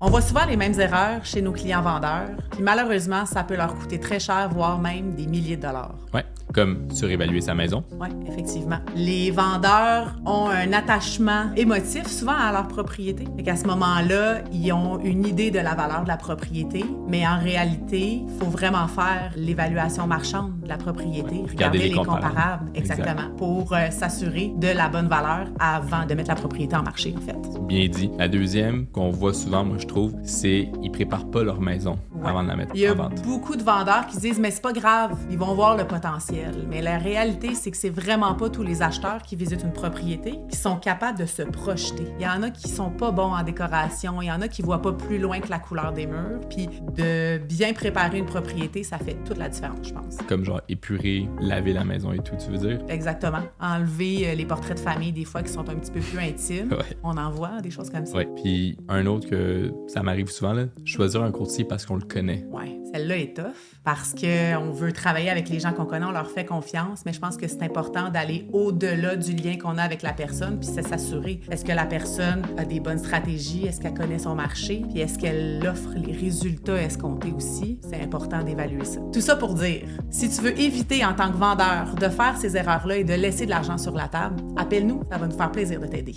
On voit souvent les mêmes erreurs chez nos clients vendeurs, puis malheureusement, ça peut leur coûter très cher, voire même des milliers de dollars. Ouais, comme surévaluer sa maison. Oui, effectivement. Les vendeurs ont un attachement émotif souvent à leur propriété. Fait qu'à ce moment-là, ils ont une idée de la valeur de la propriété, mais en réalité, il faut vraiment faire l'évaluation marchande de la propriété, regarder les comparables, exactement, pour s'assurer de la bonne valeur avant de mettre la propriété en marché, en fait. Bien dit. La deuxième qu'on voit souvent, moi je trouve, c'est ils préparent pas leur maison avant de la mettre en vente. Il y a beaucoup de vendeurs qui se disent « mais c'est pas grave, ils vont voir le potentiel ». Mais la réalité, c'est que c'est vraiment pas tous les acheteurs qui visitent une propriété qui sont capables de se projeter. Il y en a qui sont pas bons en décoration, il y en a qui voient pas plus loin que la couleur des murs, puis de bien préparer une propriété, ça fait toute la différence, je pense. Comme genre épurer, laver la maison et tout, tu veux dire? Exactement. Enlever les portraits de famille des fois qui sont un petit peu plus intimes. Ouais. On en voit des choses comme ça. Ouais. Puis un autre que ça m'arrive souvent, là, choisir un courtier parce qu'on le connaît. Ouais, celle-là est tough parce qu'on veut travailler avec les gens qu'on connaît, on leur fait confiance, mais je pense que c'est important d'aller au-delà du lien qu'on a avec la personne, puis c'est s'assurer. Est-ce que la personne a des bonnes stratégies? Est-ce qu'elle connaît son marché? Puis est-ce qu'elle offre les résultats escomptés aussi? C'est important d'évaluer ça. Tout ça pour dire, si tu veux éviter en tant que vendeur de faire ces erreurs-là et de laisser de l'argent sur la table, appelle-nous, ça va nous faire plaisir de t'aider.